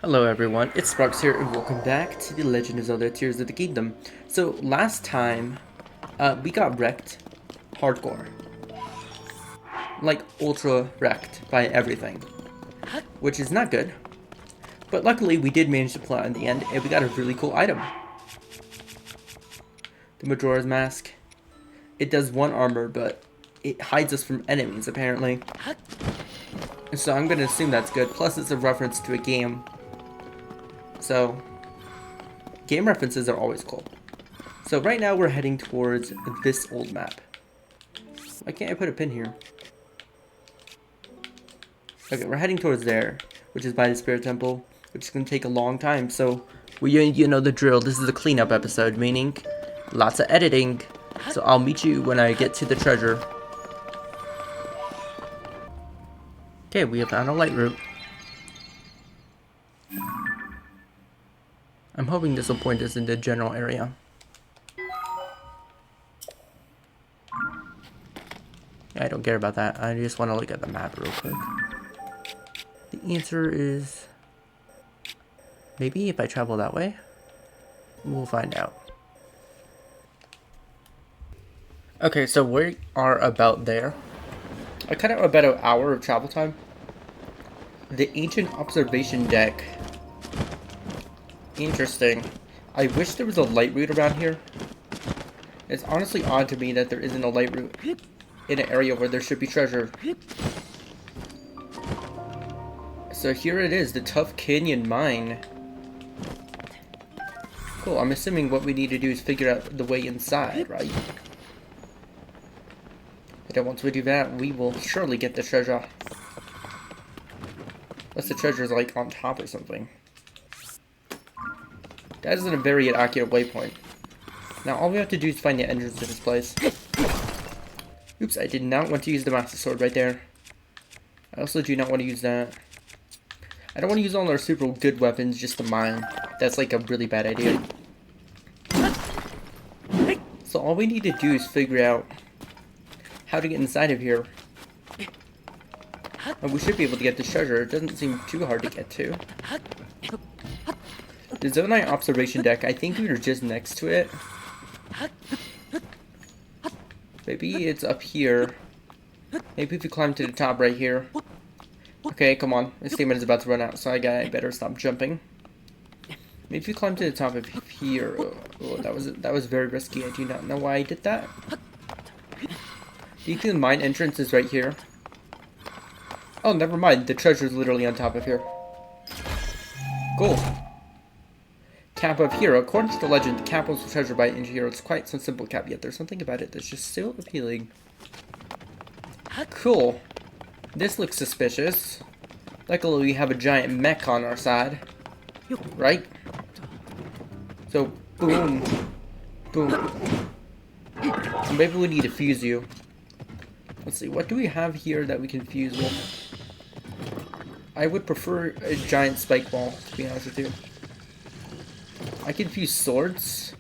Hello everyone, it's Sparks here and welcome back to the Legend of Zelda Tears of the Kingdom. So last time, we got wrecked hardcore. Like ultra wrecked by everything. Which is not good. But luckily we did manage to pull out in the end and we got a really cool item. The Majora's Mask. It does one armor but it hides us from enemies apparently. So I'm gonna assume that's good, plus it's a reference to a game. So, game references are always cool. So right now we're heading towards this old map. Why can't I put a pin here? Okay, we're heading towards there, which is by the Spirit Temple, which is going to take a long time. So, you know the drill. This is a cleanup episode, meaning lots of editing. So I'll meet you when I get to the treasure. Okay, we have found a light route. I'm hoping this will point us in the general area. Yeah, I don't care about that. I just want to look at the map real quick. The answer is... maybe if I travel that way? We'll find out. Okay, so we are about there. I cut out about an hour of travel time. The ancient observation deck. Interesting. I wish there was a light route around here. It's honestly odd to me that there isn't a light route in an area where there should be treasure. So here it is, the Tough Canyon Mine. Cool, I'm assuming what we need to do is figure out the way inside, right? And then once we do that, we will surely get the treasure. Unless the treasure is like on top or something. That isn't a very accurate waypoint. Now all we have to do is find the entrance to this place. Oops, I did not want to use the Master Sword right there. I also do not want to use that. I don't want to use all our super good weapons just to mine. That's like a really bad idea. So all we need to do is figure out how to get inside of here. And we should be able to get this treasure. It doesn't seem too hard to get to. The Zonai observation deck, I think we were just next to it. Maybe it's up here. Maybe if we climb to the top right here. Okay, come on. My stamina is about to run out, so I better stop jumping. Maybe if we climb to the top of here. Oh, that was very risky. I do not know why I did that. Do you think the mine entrance is right here? Oh, never mind. The treasure is literally on top of here. Cool. Cap of Hero. According to the legend, the cap was treasure by ancient hero. It's quite some simple cap, yet there's something about it that's just so appealing. Cool. This looks suspicious. Luckily, we have a giant mech on our side. Right? So, boom. Boom. Maybe we need to fuse you. Let's see, what do we have here that we can fuse with? I would prefer a giant spike ball, to be honest with you. I can fuse swords.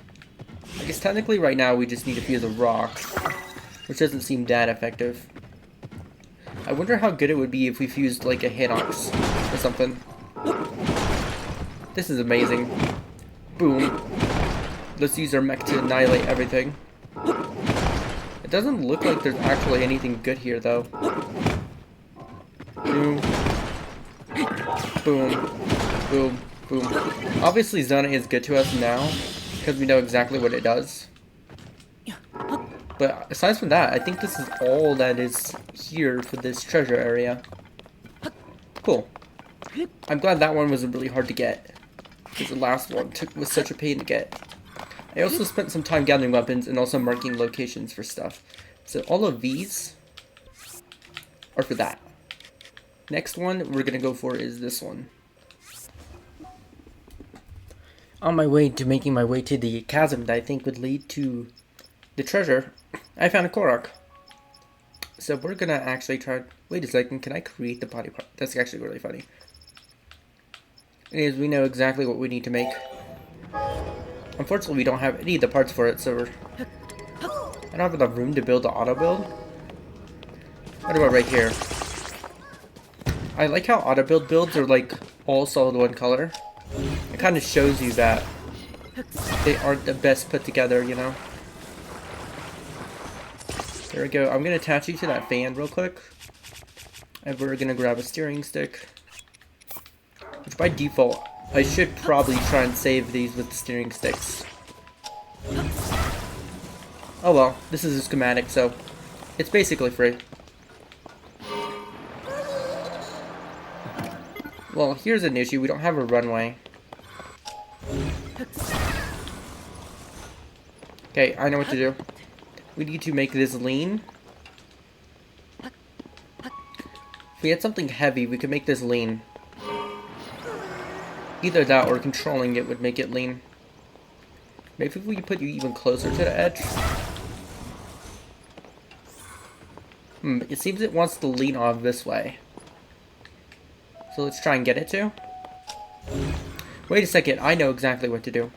I guess technically right now we just need to fuse a rock, which doesn't seem that effective. I wonder how good it would be if we fused like a Hinox or something. This is amazing. Boom. Let's use our mech to annihilate everything. It doesn't look like there's actually anything good here though. Boom. Boom. Boom. Boom. Obviously Zona is good to us now, because we know exactly what it does. But aside from that, I think this is all that is here for this treasure area. Cool. I'm glad that one wasn't really hard to get, because the last one was such a pain to get. I also spent some time gathering weapons and also marking locations for stuff. So all of these are for that. Next one we're going to go for is this one. On my way to making my way to the chasm that I think would lead to the treasure, I found a Korok. So we're gonna actually try... wait a second, can I create the body part? That's actually really funny. Anyways, we know exactly what we need to make. Unfortunately, we don't have any of the parts for it, so I don't have enough room to build the auto build. What about right here? I like how auto builds are like all solid one color. It kind of shows you that they aren't the best put together, you know? There we go. I'm gonna attach you to that fan real quick. And we're gonna grab a steering stick. Which by default, I should probably try and save these with the steering sticks. Oh well, this is a schematic, so it's basically free. Well, here's an issue. We don't have a runway. Okay, I know what to do. We need to make this lean. If we had something heavy, we could make this lean. Either that or controlling it would make it lean. Maybe if we put you even closer to the edge. It seems it wants to lean off this way. So let's try and get it to. Wait a second, I know exactly what to do.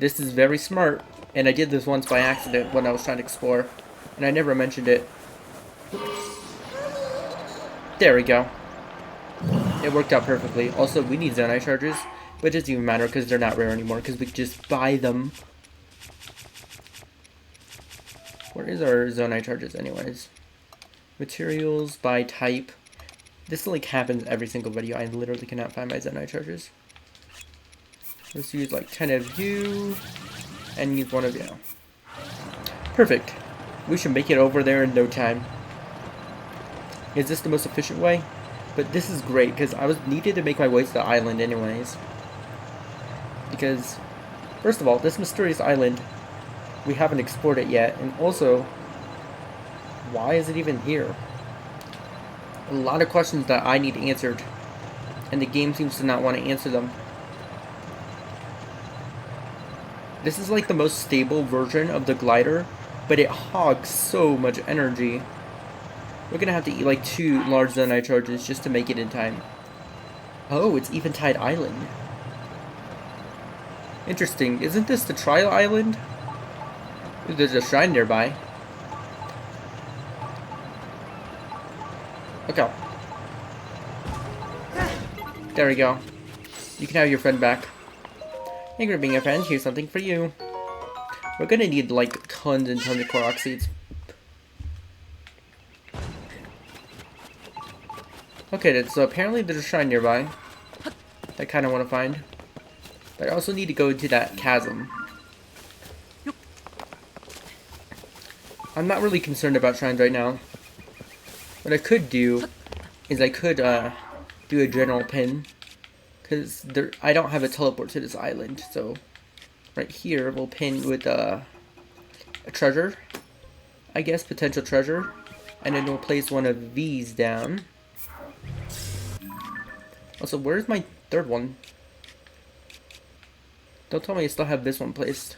This is very smart, and I did this once by accident when I was trying to explore, and I never mentioned it. There we go. It worked out perfectly. Also, we need Zonite charges, but it doesn't even matter because they're not rare anymore because we just buy them. Where is our Zonite charges anyways? Materials by type. This like happens every single video. I literally cannot find my Zonite charges. Let's use like 10 of you and use 1 of you. Perfect. We should make it over there in no time. Is this the most efficient way? But this is great because I was needed to make my way to the island anyways. Because first of all, this mysterious island, we haven't explored it yet, and also, why is it even here? A lot of questions that I need answered, and the game seems to not want to answer them. This is like the most stable version of the glider, but it hogs so much energy. We're gonna have to eat like 2 large Zonite charges just to make it in time. Oh, it's Eventide Island. Interesting. Isn't this the trial island? There's a shrine nearby. Okay. There we go. You can have your friend back. Thank you for being a friend. Here's something for you. We're gonna need like tons and tons of Korok seeds. Okay, then, so apparently there's a shrine nearby that I kind of want to find. But I also need to go into that chasm. I'm not really concerned about shrines right now. What I could do is I could do a general pin. Because I don't have a teleport to this island. So right here we'll pin with a treasure. I guess, potential treasure. And then we'll place one of these down. Also, where's my 3rd one? Don't tell me I still have this one placed.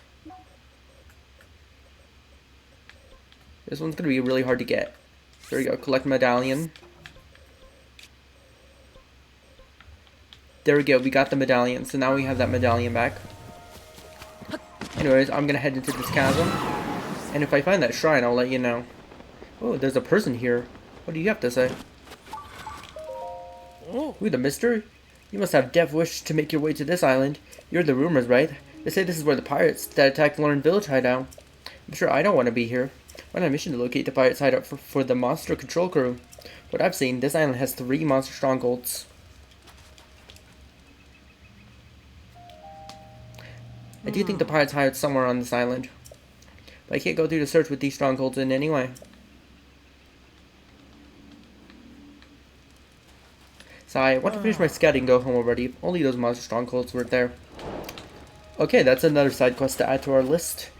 This one's gonna be really hard to get. There we go, collect medallion. There we go, we got the medallion, so now we have that medallion back. Anyways, I'm gonna head into this chasm. And if I find that shrine, I'll let you know. Oh, there's a person here. What do you have to say? Ooh, the mystery? You must have death wish to make your way to this island. You heard the rumors, right? They say this is where the pirates that attacked Lauren Village hide out. I'm sure I don't want to be here. We're on a mission to locate the pirates hideout for the monster control crew. What I've seen, this island has 3 monster strongholds. I do think the pirates hide somewhere on this island. But I can't go through the search with these strongholds in anyway. So I want to finish my scouting and go home already. If only those monster strongholds were there. Okay, that's another side quest to add to our list.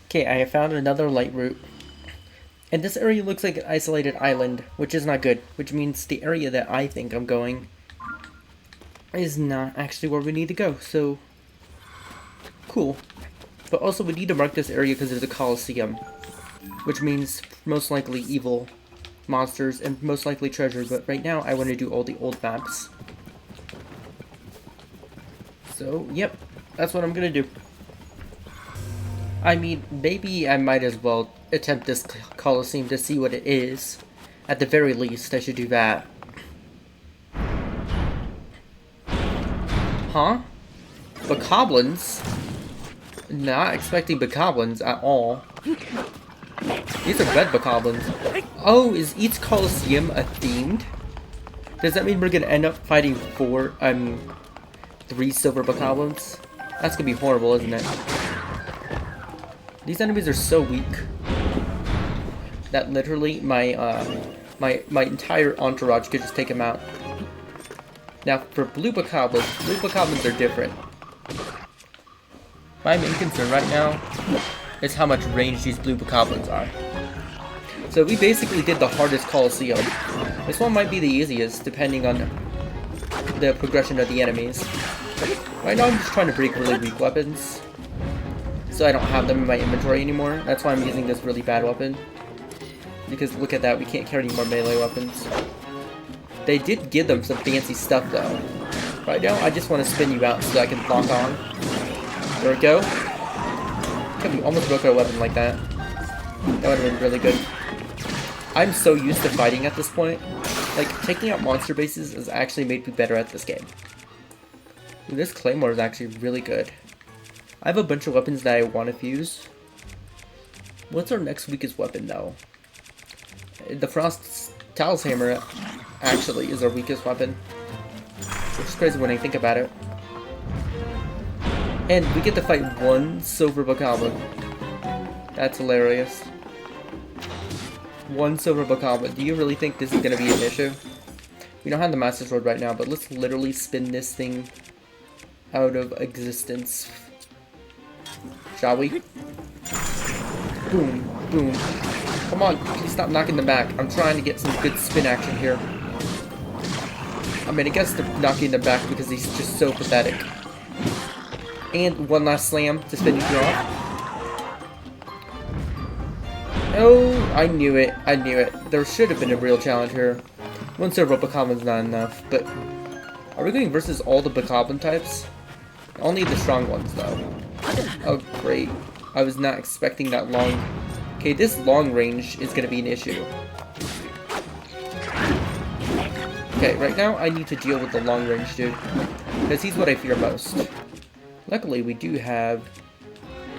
Okay, I have found another light route. And this area looks like an isolated island, which is not good. Which means the area that I think I'm going is not actually where we need to go. So, cool. But also we need to mark this area because there's a Coliseum. Which means most likely evil monsters and most likely treasure, but right now I want to do all the old maps. So, yep, that's what I'm gonna do. I mean, maybe I might as well attempt this Coliseum to see what it is. At the very least, I should do that. Huh? Bokoblins? Not expecting bokoblins at all. These are red bokoblins. Oh, is each Coliseum a themed? Does that mean we're gonna end up fighting 3 silver bokoblins? That's gonna be horrible, isn't it? These enemies are so weak that literally my entire entourage could just take them out. Now for blue bokoblins are different. My main concern right now is how much range these blue bokoblins are. So we basically did the hardest Coliseum. This one might be the easiest, depending on the progression of the enemies. Right now I'm just trying to break really weak weapons, so I don't have them in my inventory anymore. That's why I'm using this really bad weapon. Because look at that, we can't carry any more melee weapons. They did give them some fancy stuff though. Right now I just want to spin you out so I can lock on. There we go. We almost broke our weapon like that. That would have been really good. I'm so used to fighting at this point. Like, taking out monster bases has actually made me better at this game. Ooh, this claymore is actually really good. I have a bunch of weapons that I want to fuse. What's our next weakest weapon though? The Frost Talus Hammer actually is our weakest weapon. Which is crazy when I think about it. And we get to fight 1 silver bokoblin. That's hilarious. 1 silver bokoblin. Do you really think this is going to be an issue? We don't have the Master Sword right now, but let's literally spin this thing out of existence. Shall we? Boom, boom. Come on, please stop knocking them back. I'm trying to get some good spin action here. I mean, I guess they're knocking them back because he's just so pathetic. And one last slam to finish you off. Oh, I knew it. I knew it. There should have been a real challenge here. 1 silver bokoblin's not enough, but are we going versus all the bokoblin types? Only the strong ones, though. Oh, great. I was not expecting that long. Okay, this long range is going to be an issue. Okay, right now I need to deal with the long range dude, because he's what I fear most. Luckily, we do have...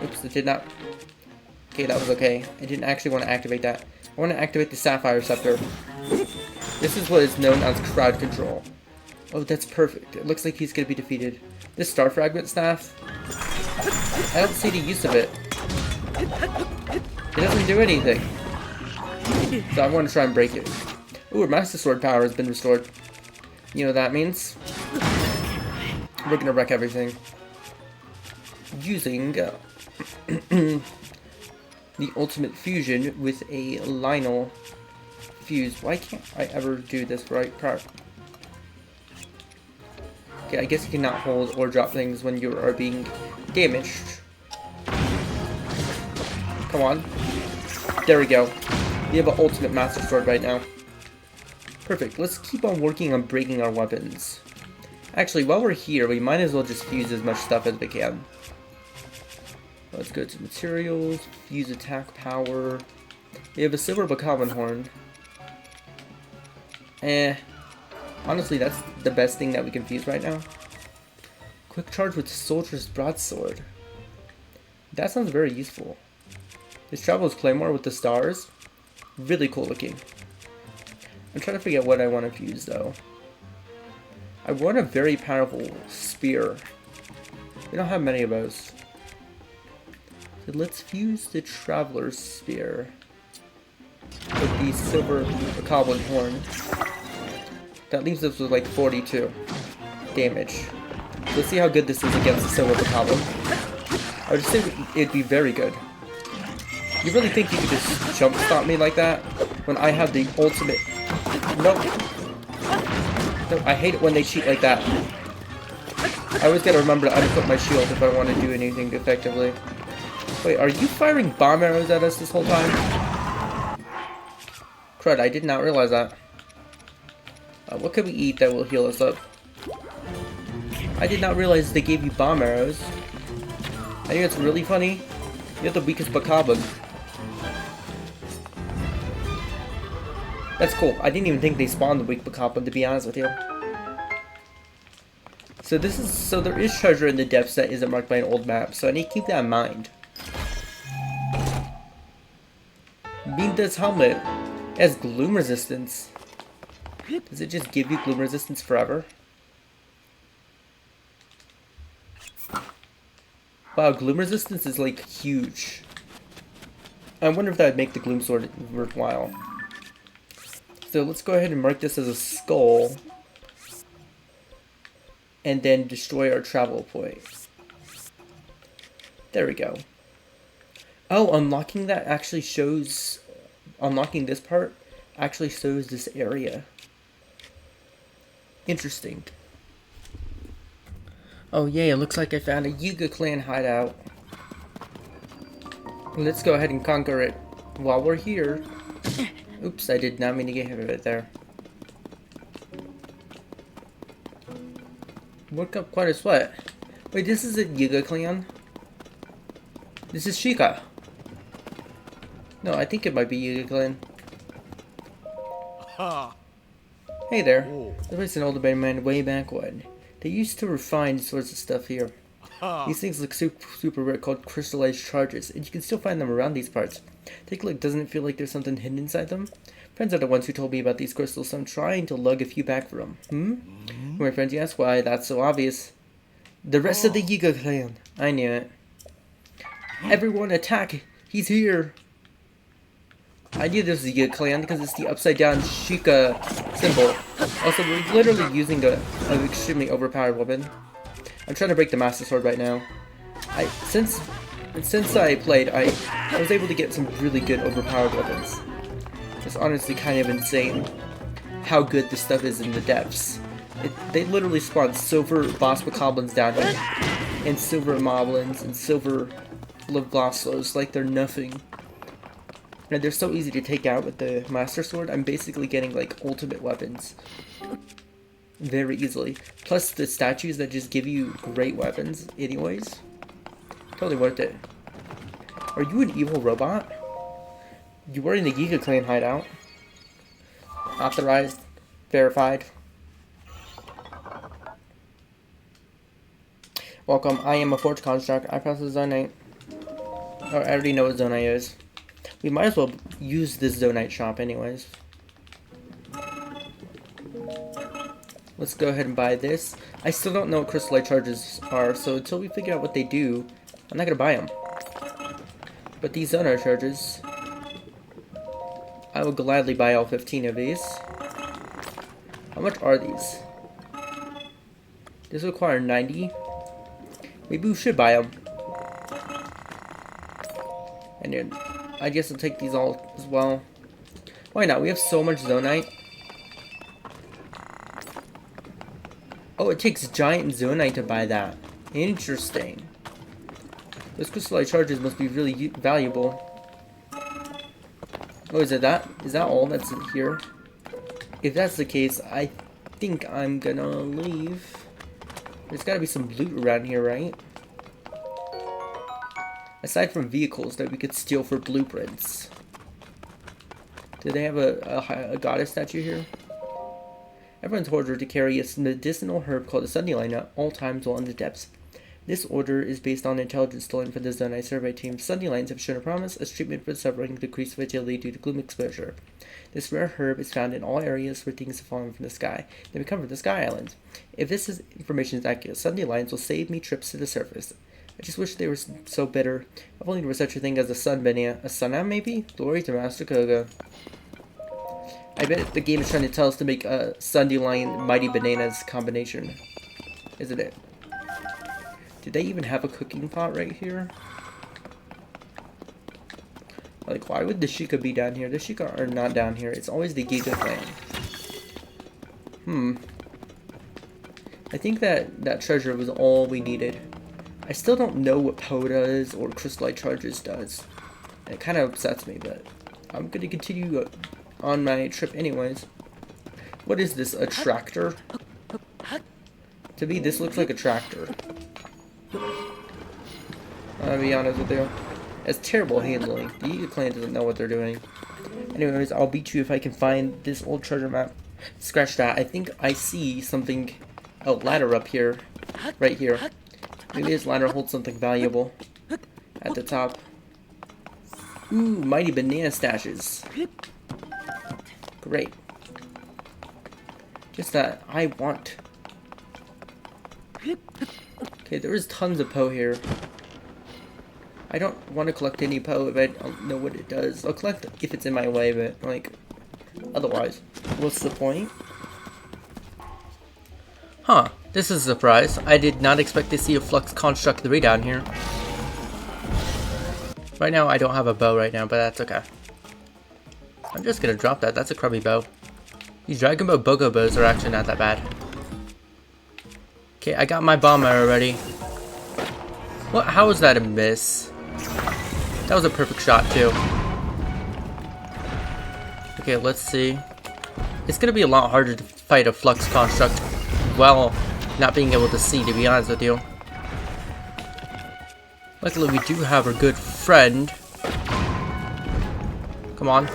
Oops, it did not... Okay, that was okay. I didn't actually want to activate that. I want to activate the Sapphire Scepter. This is what is known as crowd control. Oh, that's perfect. It looks like he's going to be defeated. This Star Fragment Staff... I don't see the use of it. It doesn't do anything. So I want to try and break it. Ooh, our Master Sword power has been restored. You know what that means? We're going to wreck everything. Using the ultimate fusion with a Lionel fuse. Why can't I ever do this right part? Okay, I guess you cannot hold or drop things when you are being damaged. Come on. There we go. We have an ultimate Master Sword right now. Perfect. Let's keep on working on breaking our weapons. Actually, while we're here, we might as well just fuse as much stuff as we can. Let's go to materials, fuse attack power. We have a silver bokoblin horn. Honestly, that's the best thing that we can fuse right now. Quick charge with soldier's broadsword. That sounds very useful. This Traveler's Claymore with the stars. Really cool looking. I'm trying to figure out what I want to fuse though. I want a very powerful spear. We don't have many of those. So let's fuse the Traveler's Spear with the silver bokoblin horn. That leaves us with like 42 damage. Let's see how good this is against the silver bokoblin. I would just think it'd be very good. You really think you could just jump stop me like that when I have the ultimate? Nope. No, I hate it when they cheat like that. I always gotta remember to unequip my shield if I want to do anything effectively. Wait, are you firing bomb arrows at us this whole time? Crud, I did not realize that. What could we eat that will heal us up? I did not realize they gave you bomb arrows. I think it's really funny. You're the weakest bokoblin. That's cool. I didn't even think they spawned the weak bokoblin, to be honest with you. So there is treasure in the depths that isn't marked by an old map, so I need to keep that in mind. Beam this helmet has gloom resistance. Does it just give you gloom resistance forever? Wow, gloom resistance is like huge. I wonder if that would make the gloom sword worthwhile. So let's go ahead and mark this as a skull. And then destroy our travel point. There we go. Oh, unlocking that actually shows... Unlocking this part actually shows this area. Interesting. Oh yay, it looks like I found a Yuga clan hideout. Let's go ahead and conquer it while we're here. Oops, I did not mean to get hit of it there. Woke up quite a sweat. Wait, this is a Yuga clan? This is Sheikah. No, I think it might be Yuga clan. Hey there. There was an old man way back when. They used to refine sorts of stuff here. These things look super rare, called crystallized charges, and you can still find them around these parts. Take a look, doesn't it feel like there's something hidden inside them? Friends are the ones who told me about these crystals, so I'm trying to lug a few back for them. My friends, you ask why, that's so obvious. The rest of the Yuga clan. I knew it. Everyone attack! He's here! I knew this was a Yuga clan because it's the upside down Sheikah symbol. Also, we're literally using an extremely overpowered weapon. I'm trying to break the Master Sword right now. Since I played, I was able to get some really good overpowered weapons. It's honestly kind of insane how good this stuff is in the depths. They literally spawn silver boss bokoblins down here, and silver moblins, and silver glossos like they're nothing. And they're so easy to take out with the Master Sword. I'm basically getting like ultimate weapons very easily. Plus the statues that just give you great weapons anyways. Totally worth it. Are you an evil robot? You were in the Giga Clan hideout. Authorized. Verified. Welcome, I am a Forge Construct. I process Zonite. Oh, I already know what Zonite is. We might as well use this Zonite shop anyways. Let's go ahead and buy this. I still don't know what crystallite charges are, so until we figure out what they do, I'm not gonna buy them. But these Zonite charges, I will gladly buy all 15 of these. How much are these? This require 90. Maybe we should buy them. And then I guess I'll take these all as well. Why not? We have so much Zonite. Oh, it takes giant Zonite to buy that. Interesting. Those crystallite charges must be really valuable. Oh, is that? Is that all that's in here? If that's the case, I think I'm gonna leave. There's gotta be some loot around here, right? Aside from vehicles that we could steal for blueprints. Do they have a goddess statue here? Everyone's ordered to carry a medicinal herb called a Sundayline at all times while in the depths. This order is based on intelligence stolen from the Zonite survey team. Sundaylions have shown a promise as treatment for suffering decreased vitality due to gloom exposure. This rare herb is found in all areas where things have fallen from the sky. They come from the Sky Islands. If information is accurate, Sundaylions will save me trips to the surface. I just wish they were so bitter. If only there was such a thing as a sun banana. A sunam, maybe? Glory to Master Koga. I bet the game is trying to tell us to make a Sundayline Mighty Bananas combination. Isn't it? Do they even have a cooking pot right here? Like, why would the Sheikah be down here? The Sheikah are not down here. It's always the Giga clan. I think that treasure was all we needed. I still don't know what Poe does or crystallite charges does. It kind of upsets me, but I'm going to continue on my trip anyways. What is this? A tractor? To me, this looks like a tractor. I'll be honest with you. It's terrible handling. The Giga clan doesn't know what they're doing. Anyways, I'll beat you if I can find this old treasure map. Scratch that. I think I see something Oh, ladder up here. Right here. Maybe this ladder holds something valuable. At the top. Ooh, mighty banana stashes. Great. Just that I want. Okay, there is tons of Poe here. I don't want to collect any Poe if I don't know what it does. I'll collect if it's in my way, but like, otherwise, what's the point? Huh, this is a surprise. I did not expect to see a Flux Construct 3 down here. Right now, I don't have a bow right now, but that's okay. I'm just gonna drop that. That's a crummy bow. These Dragon Bow Bogo bows are actually not that bad. Okay, I got my bomb arrow ready. What? How was that a miss? That was a perfect shot, too. Okay, let's see. It's gonna be a lot harder to fight a Flux Construct while not being able to see, to be honest with you. Luckily, we do have a good friend. Come on.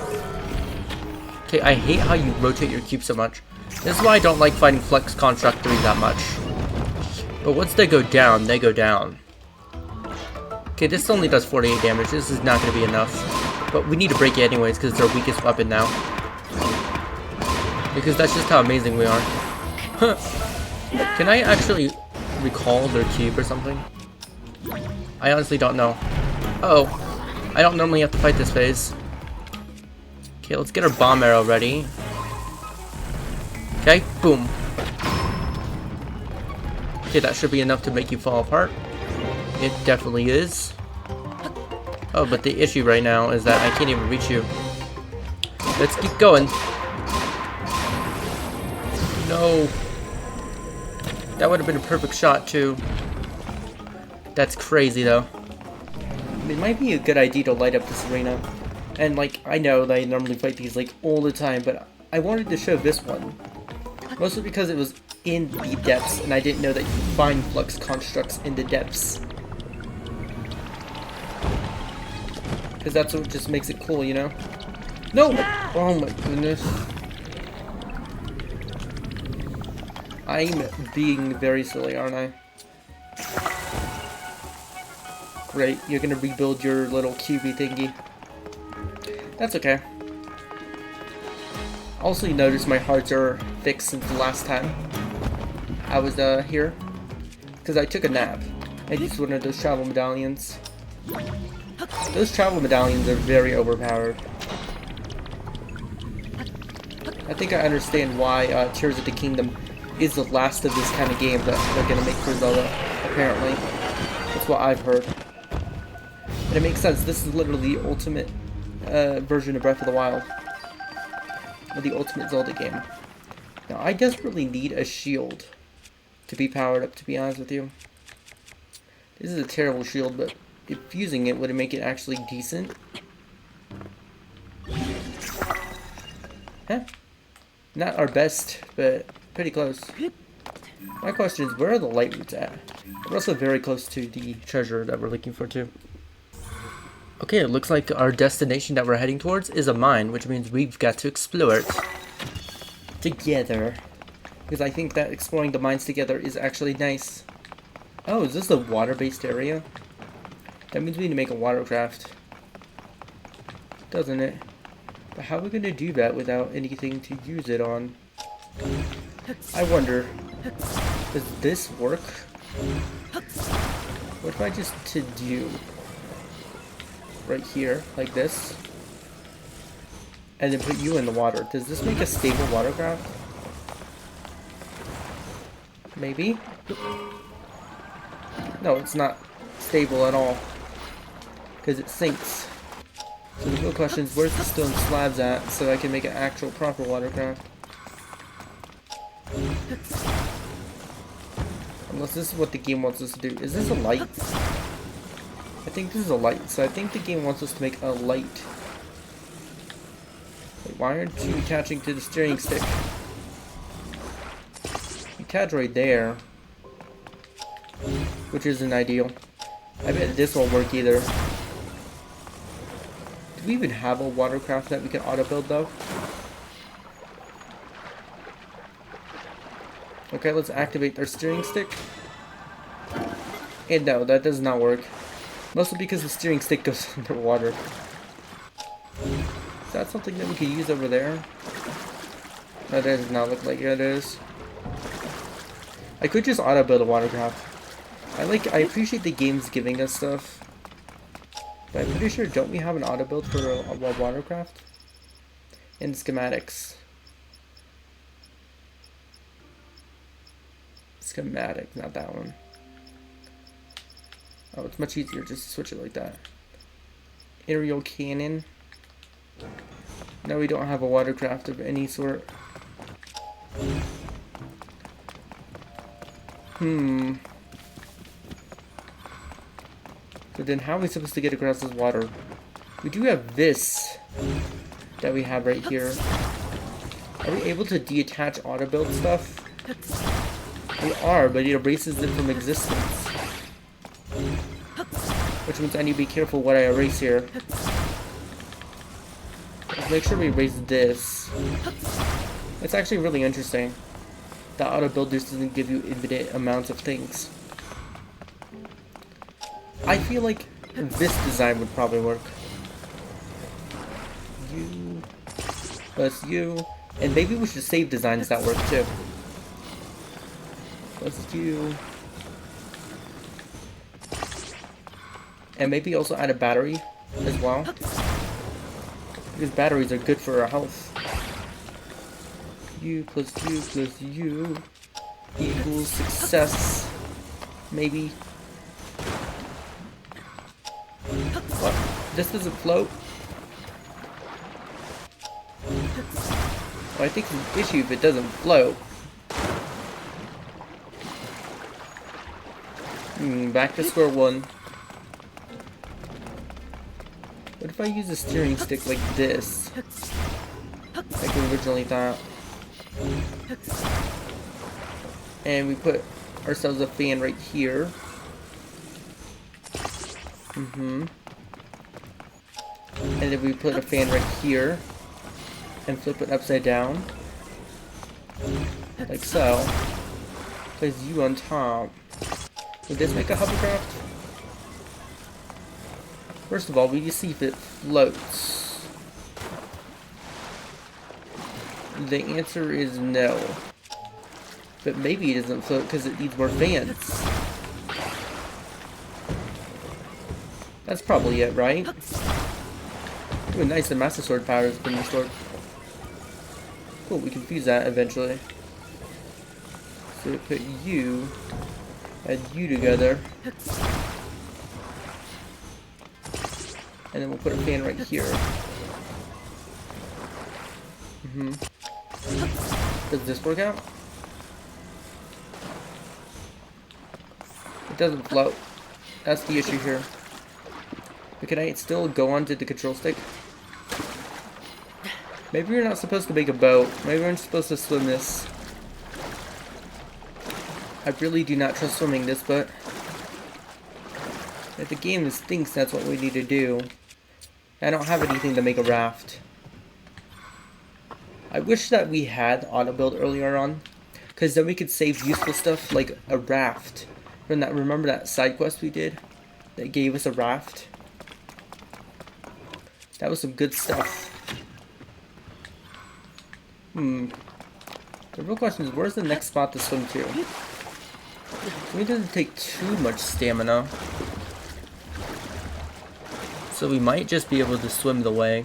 Okay, I hate how you rotate your cube so much. This is why I don't like fighting Flux Construct 3 that much. But once they go down, they go down. Okay, this only does 48 damage. This is not going to be enough. But we need to break it anyways, because it's our weakest weapon now. Because that's just how amazing we are. Can I actually recall their cube or something? I honestly don't know. Uh oh, I don't normally have to fight this phase. Okay, let's get our bomb arrow ready. Okay, boom. Okay, that should be enough to make you fall apart. It definitely is. Oh, but the issue right now is that I can't even reach you. Let's keep going. No. That would have been a perfect shot, too. That's crazy, though. It might be a good idea to light up this arena. And, like, I know that I normally fight these, like, all the time, but I wanted to show this one. Mostly because it was in the depths, and I didn't know that you could find Flux Constructs in the depths. Because that's what just makes it cool, you know? No! Oh my goodness. I'm being very silly, aren't I? Great, you're gonna rebuild your little QB thingy. That's okay. Also, you notice my hearts are fixed since the last time I was here. Because I took a nap. I used one of those travel medallions. Those travel medallions are very overpowered. I think I understand why Tears of the Kingdom is the last of this kind of game that they're gonna make for Zelda, apparently. That's what I've heard. And it makes sense, this is literally the ultimate version of Breath of the Wild. Or the ultimate Zelda game. Now, I desperately need a shield to be powered up, to be honest with you. This is a terrible shield, but if using it, would it make it actually decent? Huh? Not our best, but pretty close. My question is, where are the light roots at? We're also very close to the treasure that we're looking for, too. Okay, it looks like our destination that we're heading towards is a mine, which means we've got to explore it together. Because I think that exploring the mines together is actually nice. Oh, is this a water-based area? That means we need to make a watercraft. Doesn't it? But how are we going to do that without anything to use it on? I wonder, does this work? What if I just to do right here, like this, and then put you in the water? Does this make a stable watercraft? Maybe? No, it's not stable at all, because it sinks. So the real question is, where's the stone slabs at, so I can make an actual proper watercraft? Unless this is what the game wants us to do. Is this a light? I think this is a light, so I think the game wants us to make a light. Wait, why aren't you attaching to the steering stick? You attach right there, which isn't ideal. I bet this won't work either. Do we even have a watercraft that we can auto-build, though? Okay, let's activate our steering stick. And no, that does not work. Mostly because the steering stick goes underwater. Is that something that we could use over there? No, that does not look like it is. I could just auto build a watercraft. I appreciate the games giving us stuff. But I'm pretty sure, don't we have an auto build for a watercraft? In schematics. Schematic, not that one. Oh, it's much easier just to switch it like that. Aerial cannon. No, we don't have a watercraft of any sort. So then how are we supposed to get across this water? We do have this that we have right here. Are we able to detach auto build stuff? We are, but it erases it from existence. Which means I need to be careful what I erase here. Let's make sure we erase this. It's actually really interesting. The auto builders doesn't give you infinite amounts of things. I feel like this design would probably work. You plus you. And maybe we should save designs that work too. Plus you. And maybe also add a battery as well. Because batteries are good for our health. You plus you equals success. Maybe. What? This doesn't float? Well, I think it's an issue if it doesn't float. Back to square one. What if I use a steering stick like this? Like we originally thought. And we put ourselves a fan right here. And then we put a fan right here. And flip it upside down. Like so. Place you on top. Would this make a hovercraft? First of all, we need to see if it floats. The answer is no. But maybe it doesn't float because it needs more fans. That's probably it, right? Ooh, nice, the Master Sword power has been restored. Cool, we can fuse that eventually. So we put you, add you together. And then we'll put a fan right here. Does this work out? It doesn't float. That's the issue here. But can I still go onto the control stick? Maybe we're not supposed to make a boat. Maybe we're supposed to swim this. I really do not trust swimming this, but if the game thinks that's what we need to do, I don't have anything to make a raft. I wish that we had auto build earlier on, because then we could save useful stuff like a raft. From that, remember that side quest we did that gave us a raft? That was some good stuff. The real question is, where's the next spot to swim to? It doesn't take too much stamina. So we might just be able to swim the way.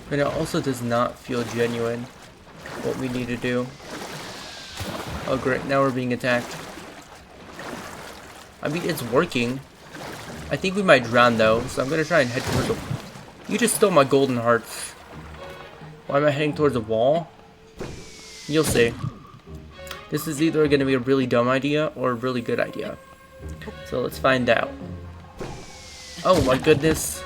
But it also does not feel genuine what we need to do. Oh great, now we're being attacked. I mean, it's working. I think we might drown though, so I'm gonna try and head towards the... You just stole my golden hearts. Why am I heading towards a wall? You'll see. This is either gonna be a really dumb idea or a really good idea. So let's find out. Oh my goodness.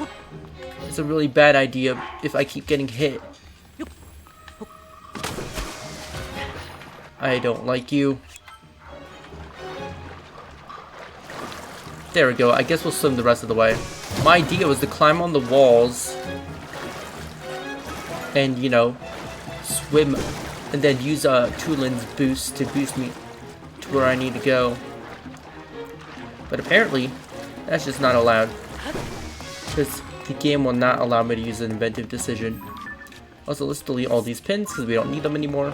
It's a really bad idea if I keep getting hit. I don't like you. There we go. I guess we'll swim the rest of the way. My idea was to climb on the walls and, you know, swim and then use Tulin's boost to boost me to where I need to go. But apparently, that's just not allowed. Because the game will not allow me to use an inventive decision. Also, let's delete all these pins because we don't need them anymore.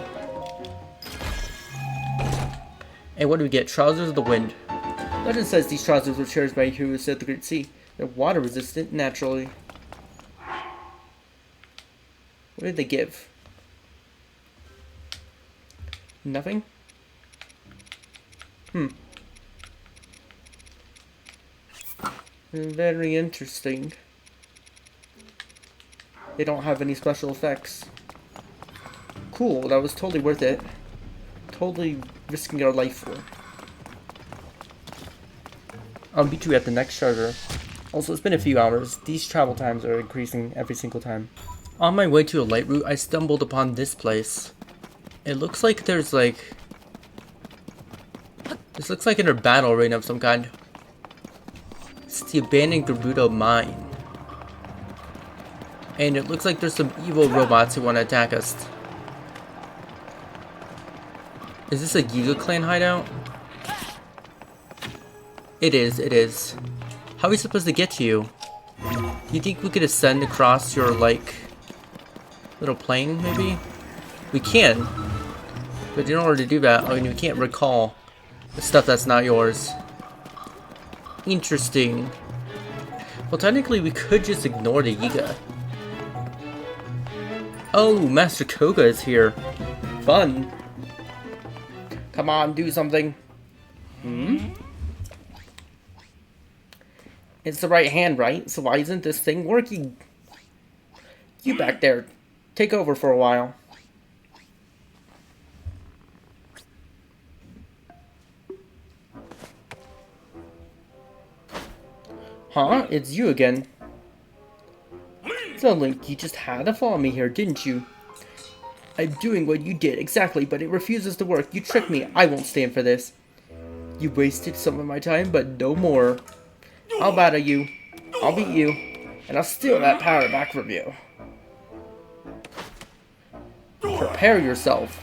And what do we get? Trousers of the Wind. Legend says these trousers were cherished by heroes at the Great Sea. They're water resistant naturally. What did they give? Nothing? Very interesting. They don't have any special effects. Cool, that was totally worth it. Totally risking our life for. I'll meet you at the next charger. Also, it's been a few hours. These travel times are increasing every single time. On my way to a light route, I stumbled upon this place. It looks like there's like... This looks like a battle arena of some kind. It's the abandoned Gerudo mine. And it looks like there's some evil robots who want to attack us. Is this a Giga Clan hideout? It is, it is. How are we supposed to get to you? Do you think we could ascend across your, like, little plane, maybe? We can. But in order to do that, I mean, we can't recall the stuff that's not yours. Interesting. Well, technically, we could just ignore the Giga. Oh, Master Koga is here. Fun. Come on, do something. It's the right hand, right? So why isn't this thing working? You back there. Take over for a while. Huh? It's you again. So, Link, you just had to follow me here, didn't you? I'm doing what you did, exactly, but it refuses to work. You tricked me. I won't stand for this. You wasted some of my time, but no more. I'll battle you. I'll beat you. And I'll steal that power back from you. Prepare yourself.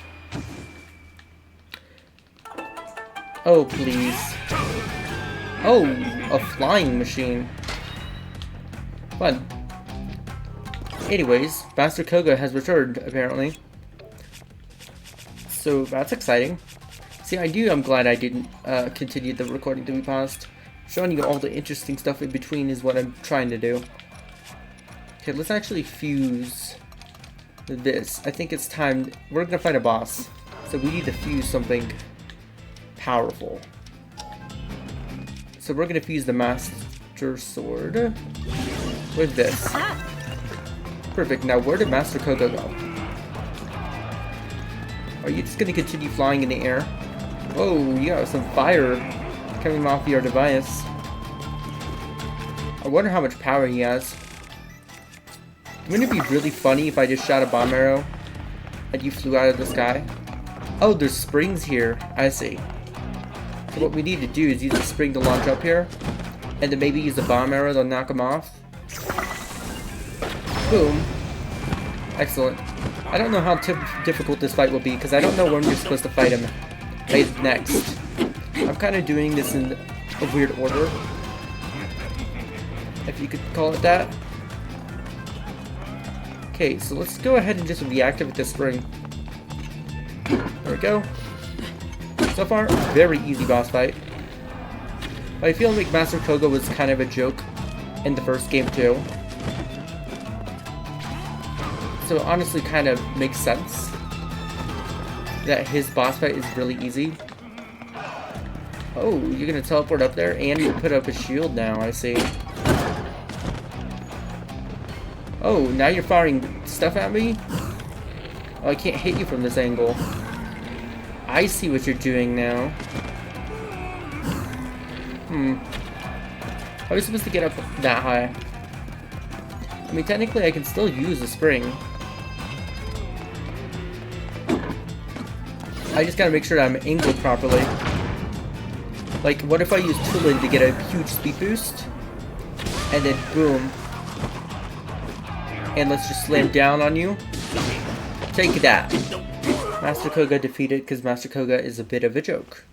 Oh, please. Oh, a flying machine. Fun. Anyways, Master Koga has returned, apparently. So, that's exciting. See, I'm glad I didn't continue the recording that we paused. Showing you all the interesting stuff in between is what I'm trying to do. Okay, let's actually fuse this. I think it's time. We're gonna fight a boss. So we need to fuse something powerful. So we're gonna fuse the Master Sword with this. Perfect. Now, where did Master Koga go? Are you just gonna continue flying in the air? Whoa, you got some fire coming off your device. I wonder how much power he has. Wouldn't it be really funny if I just shot a bomb arrow and you flew out of the sky? Oh, there's springs here. I see. So what we need to do is use the spring to launch up here, and then maybe use a bomb arrow to knock him off. Boom. Excellent. I don't know how difficult this fight will be, because I don't know when you're supposed to fight him next. I'm kind of doing this in a weird order, if you could call it that. Okay, so let's go ahead and just reactivate this spring. There we go. So far, very easy boss fight. But I feel like Master Koga was kind of a joke in the first game too. So it honestly kind of makes sense that his boss fight is really easy. Oh, you're gonna teleport up there and you put up a shield now, I see. Oh, now you're firing stuff at me? Oh, I can't hit you from this angle. I see what you're doing now. How are we supposed to get up that high? I mean, technically I can still use a spring. I just gotta make sure that I'm angled properly. Like, what if I use Tulin to get a huge speed boost? And then boom. And let's just slam down on you. Take that. Master Koga defeated because Master Koga is a bit of a joke.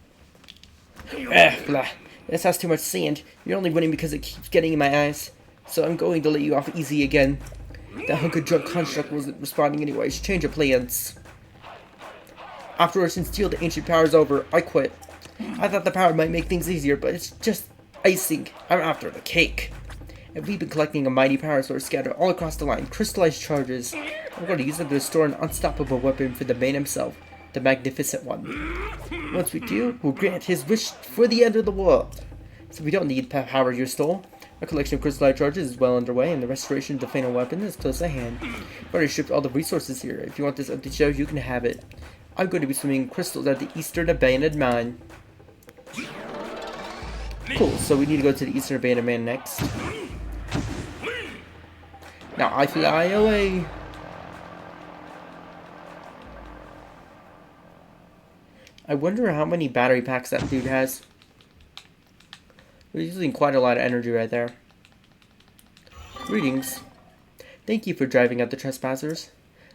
Blah. This has too much sand. You're only winning because it keeps getting in my eyes. So I'm going to let you off easy again. That hunk of junk construct wasn't responding anyways. Change of plans. After since Steal the Ancient Power is over, I quit. I thought the power might make things easier, but it's just icing. I'm after the cake. And we've been collecting a mighty power source scattered all across the line. Crystallized charges. I'm going to use them to store an unstoppable weapon for the man himself. The Magnificent One. Once we do, we'll grant his wish for the end of the world. So we don't need the power you stole. Our collection of crystallized charges is well underway, and the restoration of the final weapon is close at hand. I've already shipped all the resources here. If you want this empty shell, you can have it. I'm going to be swimming crystals at the Eastern Abandoned Mine. Cool, so we need to go to the Eastern Abandoned Mine next. Now I fly away. I wonder how many battery packs that dude has. We're using quite a lot of energy right there. Greetings. Thank you for driving out the trespassers.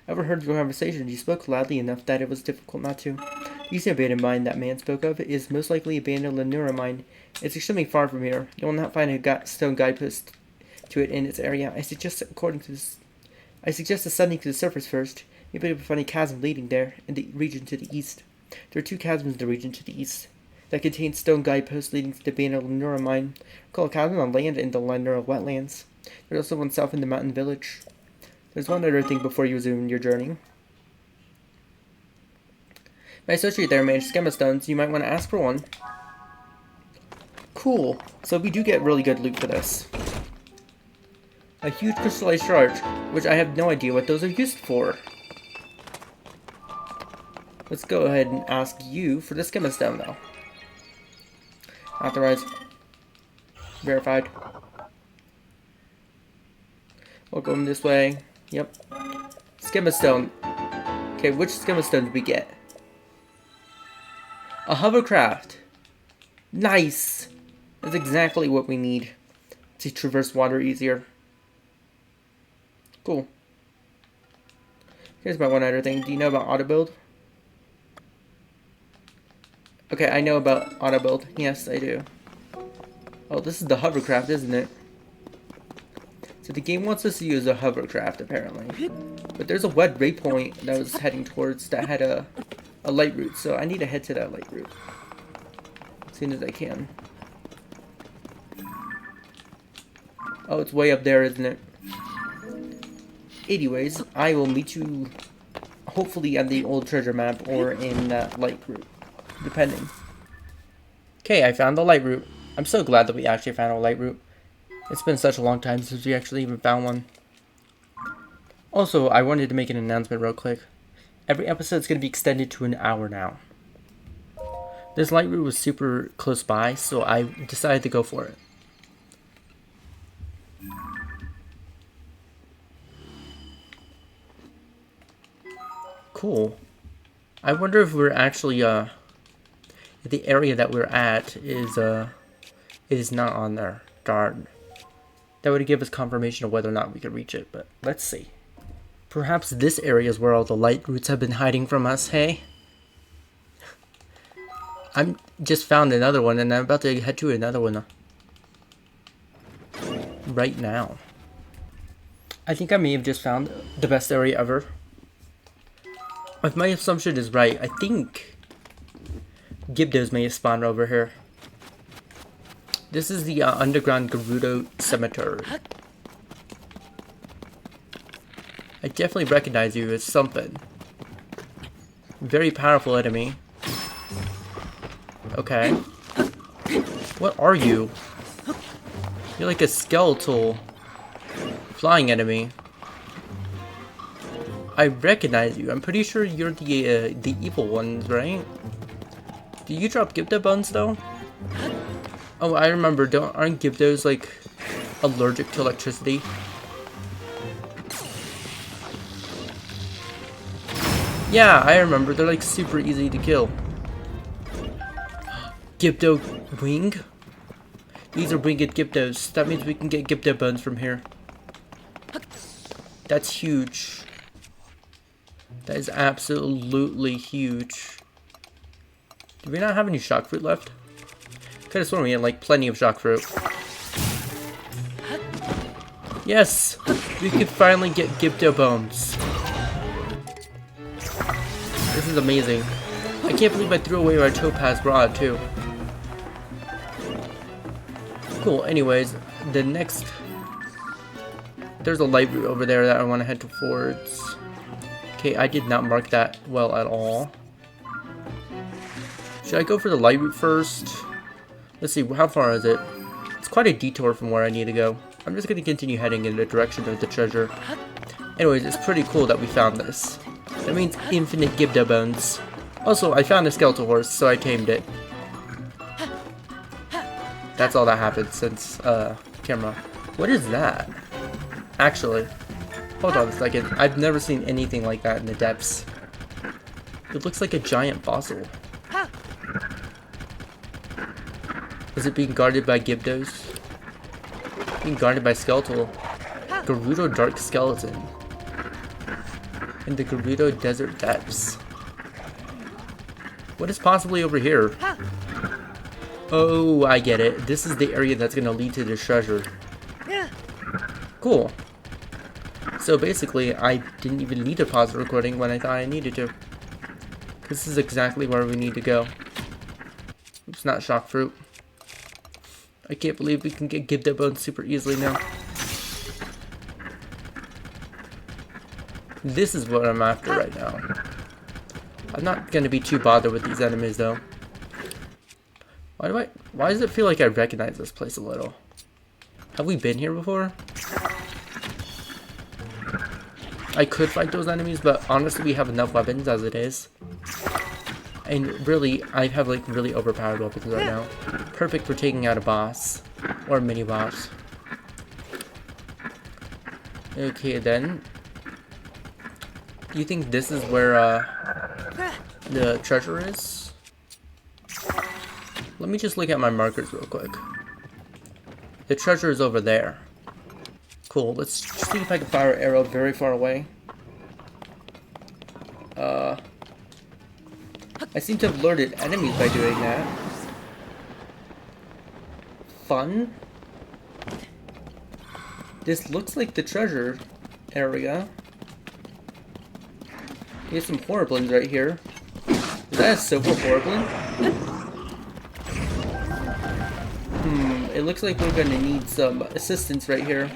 I overheard your conversation. You spoke loudly enough that it was difficult not to. The Eastern Abandoned Mine that man spoke of is most likely abandoned Lenura Mine. It's extremely far from here. You will not find a stone guidepost to it in its area. I suggest ascending to the surface first. Maybe you'll find a chasm leading there in the region to the east. There are 2 chasms in the region to the east that contain stone guideposts leading to the abandoned Lenura Mine. Call a chasm on land in the Lenura wetlands. There's also one south in the mountain village. There's one other thing before you resume your journey. My associate there managed schema stones. You might want to ask for one. Cool. So we do get really good loot for this. A huge crystallized charge, which I have no idea what those are used for. Let's go ahead and ask you for the schema stone, though. Authorized. Verified. We'll go this way. Yep. Schema stone. Okay, which schema stone did we get? A hovercraft. Nice. That's exactly what we need to traverse water easier. Cool. Here's my one other thing. Do you know about auto build? Okay, I know about auto build. Yes, I do. Oh, this is the hovercraft, isn't it? So the game wants us to use a hovercraft, apparently. But there's a wet waypoint that I was heading towards that had a light route, so I need to head to that light route as soon as I can. Oh, it's way up there, isn't it? Anyways, I will meet you hopefully on the old treasure map or in that light route, depending. Okay, I found the light route. I'm so glad that we actually found a light route. It's been such a long time since we actually even found one. Also, I wanted to make an announcement real quick. Every episode is going to be extended to an hour now. This light route was super close by, so I decided to go for it. Cool. I wonder if we're actually, the area that we're at is, it is not on there. Darn. That would give us confirmation of whether or not we could reach it, but let's see. Perhaps this area is where all the light routes have been hiding from us, hey? I'm just found another one, and I'm about to head to another one right now. I think I may have just found the best area ever. If my assumption is right, I think Gibdos may have spawned over here. This is the underground Gerudo Cemetery. I definitely recognize you as something. Very powerful enemy. Okay. What are you? You're like a skeletal flying enemy. I recognize you. I'm pretty sure you're the evil ones, right? Do you drop Gibdo bones though? Oh, I remember. Aren't Gibdos like allergic to electricity? Yeah, I remember. They're like super easy to kill. Gibdo wing? These are winged Gibdos. That means we can get Gibdo bones from here. That's huge. That is absolutely huge. Do we not have any shock fruit left? Could have sworn we had like plenty of shock fruit. Yes! We could finally get Gypto bones. This is amazing. I can't believe I threw away our topaz rod too. Cool, anyways, the next... There's a light route over there that I want to head towards. Okay, I did not mark that well at all. Should I go for the light route first? Let's see, how far is it? It's quite a detour from where I need to go. I'm just going to continue heading in the direction of the treasure. Anyways, it's pretty cool that we found this. That means infinite Gypto bones. Also, I found a skeletal horse, so I tamed it. That's all that happened since, camera. What is that? Actually, hold on a second. I've never seen anything like that in the depths. It looks like a giant fossil. Is it being guarded by Gyptos? Being guarded by skeletal. Gerudo Dark Skeleton. In the Gerudo Desert Depths. What is possibly over here? Oh, I get it. This is the area that's going to lead to the treasure. Cool. So basically, I didn't even need to pause the recording when I thought I needed to. This is exactly where we need to go. It's not shock fruit. I can't believe we can get Gypto bones super easily now. This is what I'm after right now. I'm not going to be too bothered with these enemies though. Why does it feel like I recognize this place a little? Have we been here before? I could fight those enemies, but honestly we have enough weapons as it is. And really, I have like really overpowered weapons right now. Perfect for taking out a boss. Or a mini boss. Okay then. Do you think this is where the treasure is? Let me just look at my markers real quick. The treasure is over there. Cool, let's see if I can fire an arrow very far away. I seem to have alerted enemies by doing that. Fun. This looks like the treasure area. Here's some horriblins right here. Is that a silver horriblin? It looks like we're gonna need some assistance right here.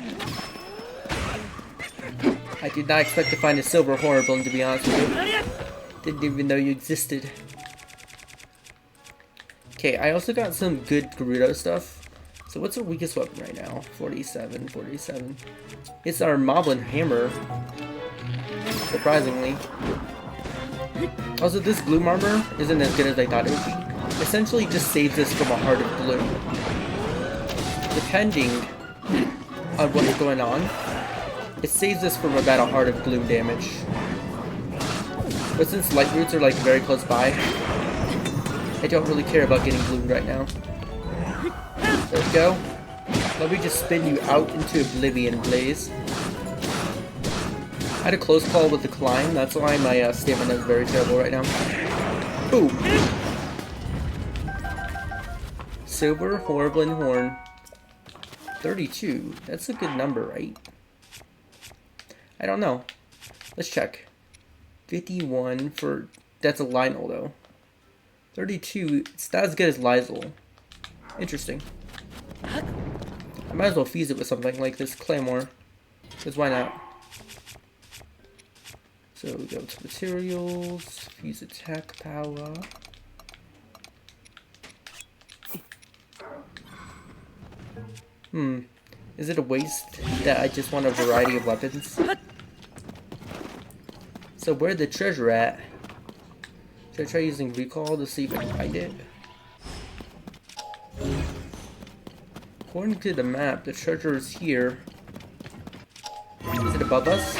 I did not expect to find a silver horriblin, to be honest with you. Didn't even know you existed. Okay, I also got some good Gerudo stuff. So what's our weakest weapon right now? 47, 47. It's our Moblin Hammer. Surprisingly. Also, this gloom armor isn't as good as I thought it would be. Essentially just saves us from a heart of gloom. Depending on what's going on, it saves us from about a heart of gloom damage. But since light roots are like very close by, I don't really care about getting gloomed right now. There we go. Let me just spin you out into oblivion, Blaze. I had a close call with the climb, that's why my stamina is very terrible right now. Boom! Silver Horriblin Horn. 32. That's a good number, right? I don't know. Let's check. 51 for... That's a Lionel, though. 32. It's not as good as Lysel. Interesting. I might as well fuse it with something like this Claymore. Because why not? So we go to materials, fuse attack power. Is it a waste that I just want a variety of weapons? So where'd the treasure at? Should I try using recall to see if I can find it? According to the map, the treasure is here. Is it above us?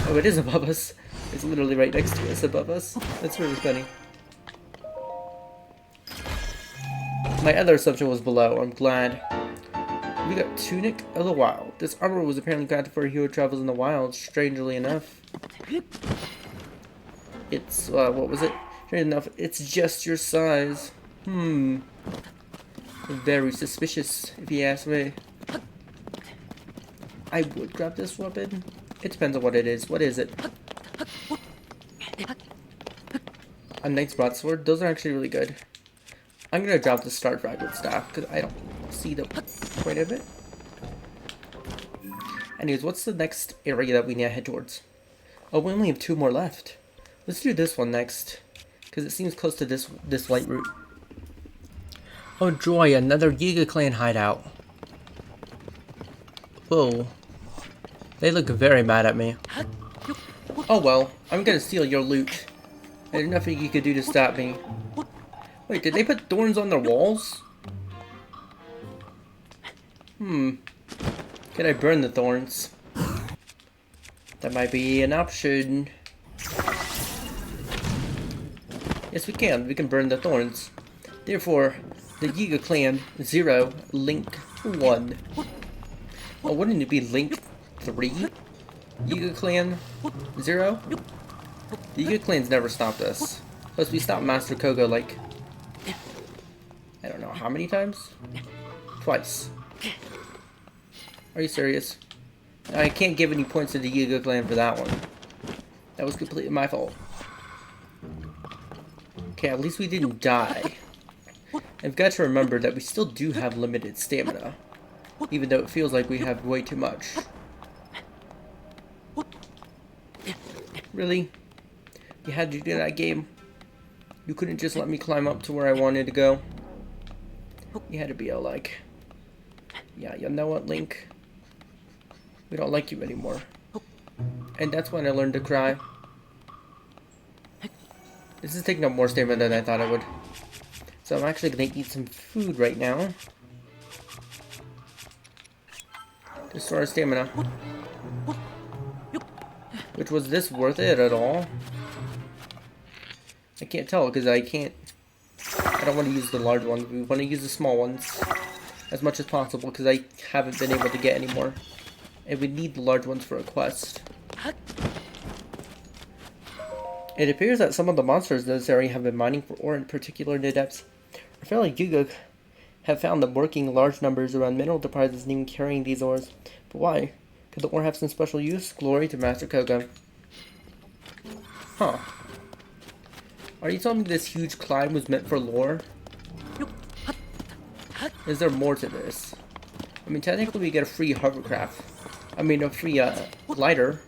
Oh, it is above us. It's literally right next to us above us. That's really funny. My other assumption was below. I'm glad. We got Tunic of the Wild. This armor was apparently crafted for a hero who travels in the wild, strangely enough. It's, what was it? Sure enough, it's just your size. Very suspicious, if you ask me. I would grab this weapon. It depends on what it is. What is it? A Knight's Broadsword? Those are actually really good. I'm gonna drop the Star Fragment Staff, because I don't see the point of it. Anyways, what's the next area that we need to head towards? Oh, we only have 2 more left. Let's do this one next, because it seems close to this light route. Oh joy, another Giga Clan hideout. Whoa. They look very mad at me. Oh well, I'm gonna steal your loot. There's nothing you could do to stop me. Wait, did they put thorns on their walls? Could I burn the thorns? That might be an option. Yes, we can. We can burn the thorns. Therefore, the Giga Clan 0, Link 1. Oh, wouldn't it be Link 3? Giga Clan 0? The Giga Clan's never stopped us. Plus, we stopped Master Koga like, I don't know how many times? Twice. Are you serious? I can't give any points to the Giga Clan for that one. That was completely my fault. Okay, at least we didn't die. I've got to remember that we still do have limited stamina, even though it feels like we have way too much. Really? You had to do that game? You couldn't just let me climb up to where I wanted to go? You had to be all like, yeah, you know what, Link? We don't like you anymore. And that's when I learned to cry. This is taking up more stamina than I thought it would. So I'm actually going to eat some food right now. To store our stamina. Which, was this worth it at all? I can't tell because I don't want to use the large ones. We want to use the small ones as much as possible because I haven't been able to get any more. And we need the large ones for a quest. It appears that some of the monsters in this area have been mining for ore, in particular in the depths. Our fellow Giga have found them working large numbers around mineral deposits and even carrying these ores. But why? Could the ore have some special use? Glory to Master Koga. Huh. Are you telling me this huge climb was meant for lore? Is there more to this? I mean, technically we get a free hovercraft. I mean, a free, glider.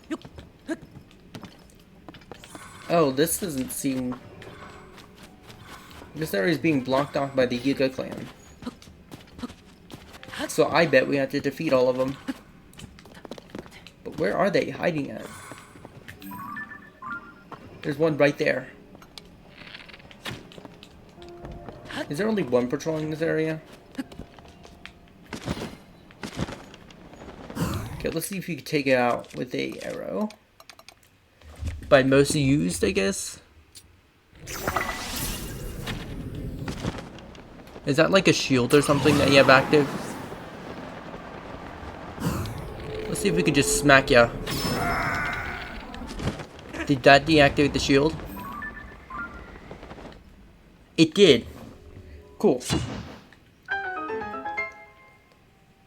Oh, this doesn't seem... This area is being blocked off by the Giga Clan. So I bet we have to defeat all of them. But where are they hiding at? There's one right there. Is there only one patrolling this area? Okay, let's see if you can take it out with a arrow. By most used, I guess. Is that like a shield or something that you have active? Let's see if we can just smack ya. Did that deactivate the shield? It did. Cool.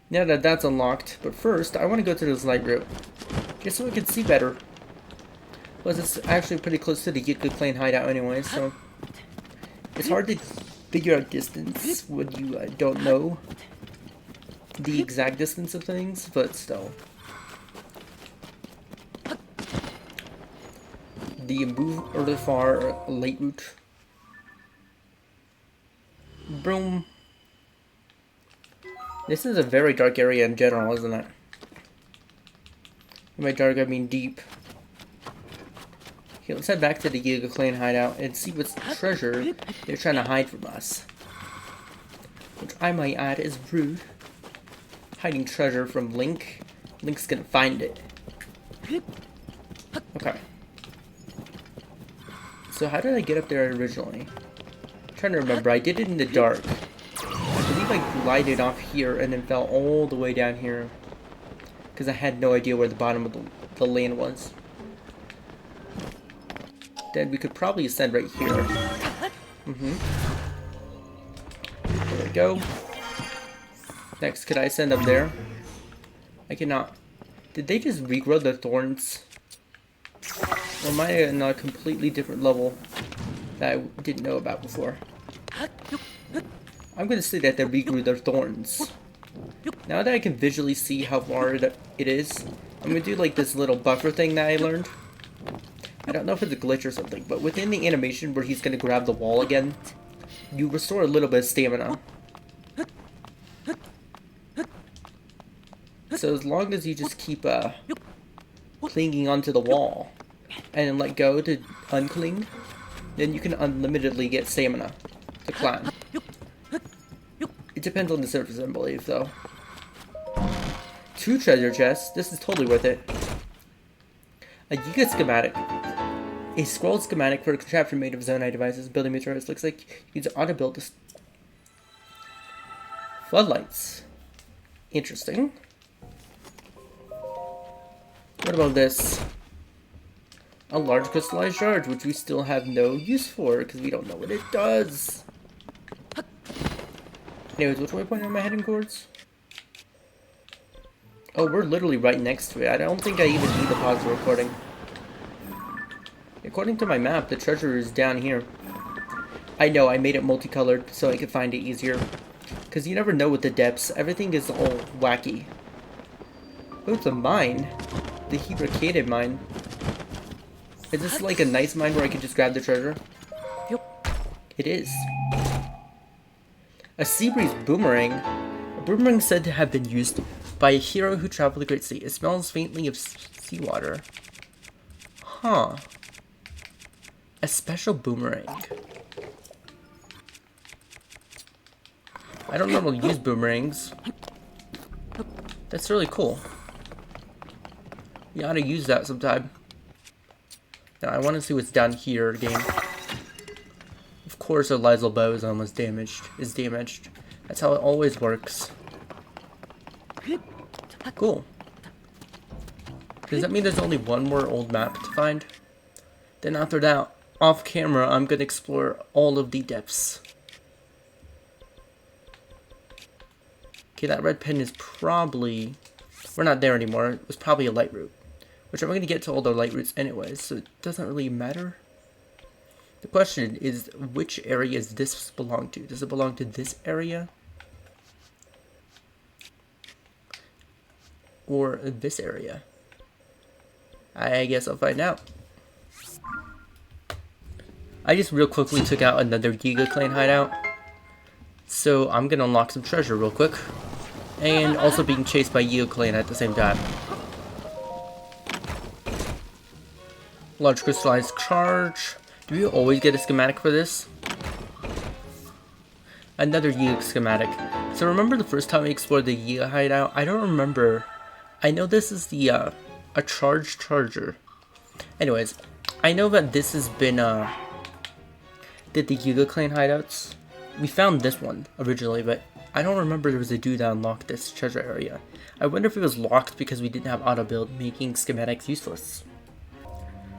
Now that that's unlocked, but first, I want to go to this light route. Just so we can see better. Plus, it's actually pretty close to the Giga Clan hideout anyway, so... It's hard to figure out distance when you don't know the exact distance of things, but still. The move or the far light route. Boom. This is a very dark area in general, isn't it? By dark, I mean deep. Okay, let's head back to the Giga Clan hideout and see what treasure they're trying to hide from us. Which I might add is rude. Hiding treasure from Link. Link's gonna find it. Okay. So how did I get up there originally? I'm trying to remember. I did it in the dark. I believe I glided off here and then fell all the way down here. Because I had no idea where the bottom of the lane was. then we could probably ascend right here. There we go. Next, could I ascend up there? I cannot. Did they just regrow the thorns? Or am I on a completely different level that I didn't know about before? I'm gonna say that they regrew their thorns. Now that I can visually see how far it is, I'm gonna do like this little buffer thing that I learned. I don't know if it's a glitch or something, but within the animation where he's gonna grab the wall again, you restore a little bit of stamina. So as long as you just keep clinging onto the wall and then let go to uncling, then you can unlimitedly get stamina to climb. It depends on the surface, I believe, though. 2 treasure chests. This is totally worth it. A Yiga schematic. A scroll schematic for a contraption made of zonite devices. Building materials. Looks like you ought to build this. Floodlights. Interesting. What about this? A large crystallized shard, which we still have no use for, because we don't know what it does. Anyways, which waypoint am I heading towards? Oh, we're literally right next to it. I don't think I even need to pause the recording. According to my map, the treasure is down here. I know, I made it multicolored so I could find it easier. Because you never know with the depths. Everything is all wacky. Oh, it's a mine. The Hebracated mine. Is this like a nice mine where I can just grab the treasure? Yep. It is. A sea breeze boomerang. A boomerang said to have been used by a hero who traveled the Great Sea. It smells faintly of seawater. Huh. A special boomerang. I don't normally use boomerangs. That's really cool. You ought to use that sometime. Now I want to see what's down here again. Of course, our Lysel bow is almost damaged. That's how it always works. Cool. Does that mean there's only one more old map to find? Then after that, off camera, I'm gonna explore all of the depths. Okay, that red pin is probably... We're not there anymore. It was probably a light route. Which I'm gonna get to all the light routes anyways, so it doesn't really matter. The question is, which area does this belong to? Does it belong to this area? Or this area? I guess I'll find out. I just real quickly took out another Giga Clan hideout. So I'm gonna unlock some treasure real quick. And also being chased by Giga Clan at the same time. Large crystallized charge. Do we always get a schematic for this? Another Yiga schematic. So remember the first time we explored the Yiga hideout? I don't remember. I know this is the a charged charger. Anyways, I know that this has been did the Yiga Clan hideouts. We found this one originally, but I don't remember there was a dude that unlocked this treasure area. I wonder if it was locked because we didn't have auto build, making schematics useless.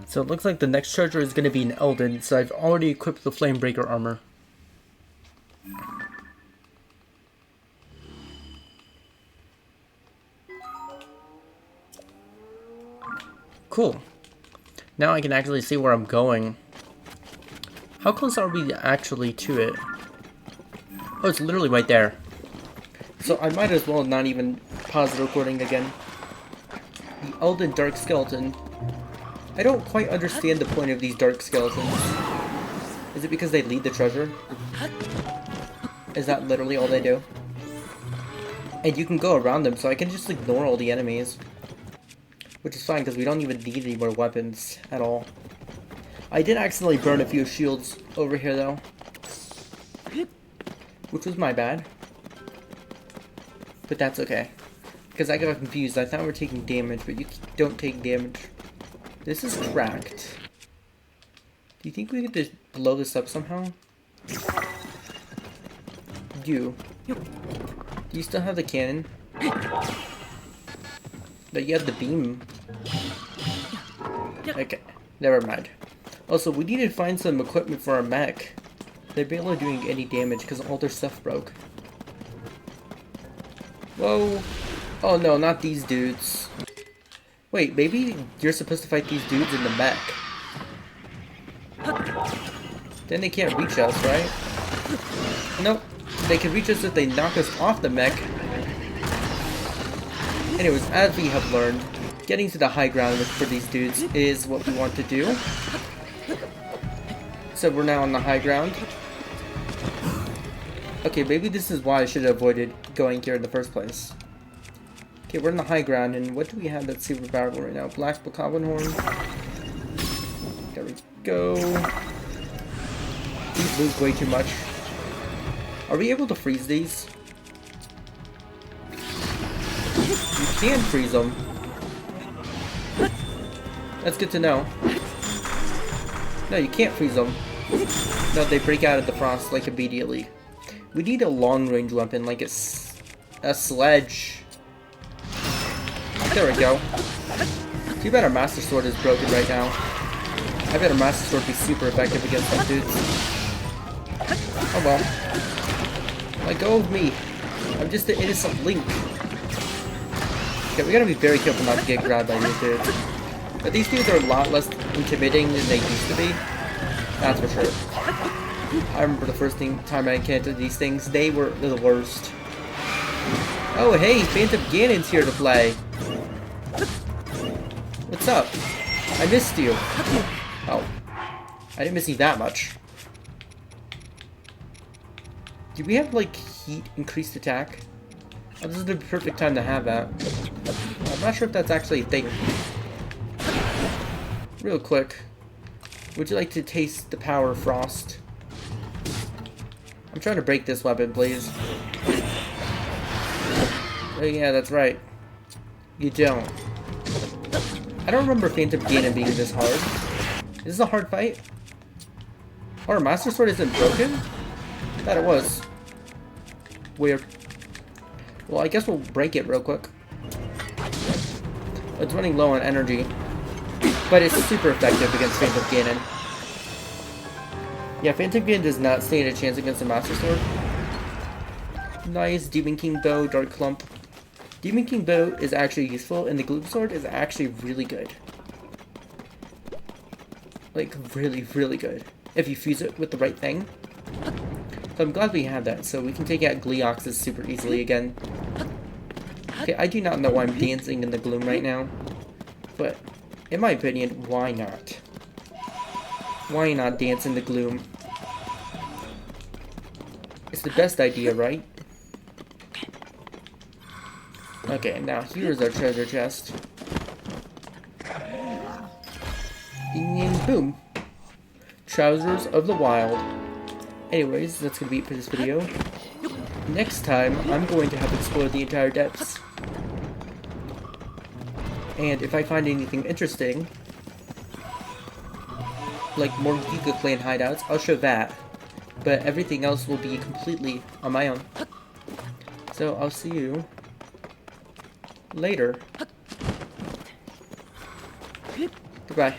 So it looks like the next treasure is going to be an Elden, so I've already equipped the Flamebreaker armor. Cool. Now I can actually see where I'm going. How close are we actually to it? Oh, it's literally right there. So I might as well not even pause the recording again. The Elden Dark Skeleton. I don't quite understand the point of these dark skeletons. Is it because they lead the treasure? Is that literally all they do? And you can go around them, so I can just ignore all the enemies. Which is fine, because we don't even need any more weapons at all. I did accidentally burn a few shields over here, though. Which was my bad. But that's okay. Because I got confused. I thought we were taking damage, but you don't take damage. This is cracked. Do you think we could just blow this up somehow? Do you still have the cannon? But you have the beam. Okay, never mind. Also, we need to find some equipment for our mech. They're barely doing any damage because all their stuff broke. Whoa. Oh no, not these dudes. Wait, maybe you're supposed to fight these dudes in the mech. Then they can't reach us, right? Nope. They can reach us if they knock us off the mech. Anyways, as we have learned, getting to the high ground for these dudes is what we want to do. So we're now on the high ground. Okay, maybe this is why I should have avoided going here in the first place. Okay, we're in the high ground, and what do we have that's super powerful right now? Black Goblin Horn. There we go. These move way too much. Are we able to freeze these? You can freeze them. That's good to know. No, you can't freeze them. No, they break out of the frost like immediately. We need a long-range weapon, like a sledge. There we go. Too bad our Master Sword is broken right now. I bet our Master Sword would be super effective against them dudes. Oh well. Let go of me. I'm just an innocent Link. Okay, we gotta be very careful not to get grabbed by these dudes. But these dudes are a lot less intimidating than they used to be. That's for sure. I remember the first time I encountered these things, they were the worst. Oh hey, Phantom Ganon's here to play. What's up? I missed you. Oh. I didn't miss you that much. Do we have, like, heat increased attack? Oh, this is the perfect time to have that. I'm not sure if that's actually a thing. Real quick. Would you like to taste the power of frost? I'm trying to break this weapon, please. Oh yeah, that's right. You don't. I don't remember Phantom Ganon being this hard. Is this a hard fight? Oh, our Master Sword isn't broken? I thought it was. Weird. Well, I guess we'll break it real quick. It's running low on energy. But it's super effective against Phantom Ganon. Yeah, Phantom Ganon does not stand a chance against the Master Sword. Nice, Demon King Bow, Dark Clump. Demon King Bow is actually useful, and the Gloom Sword is actually really good. Like, really, really good. If you fuse it with the right thing. So I'm glad we have that, so we can take out Gleoxes super easily again. Okay, I do not know why I'm dancing in the gloom right now. But, in my opinion, why not? Why not dance in the gloom? It's the best idea, right? Okay, now here's our treasure chest. And boom. Trousers of the Wild. Anyways, that's gonna be it for this video. Next time, I'm going to have explored the entire depths. And if I find anything interesting, like more Giga Clan hideouts, I'll show that. But everything else will be completely on my own. So I'll see you later. Goodbye.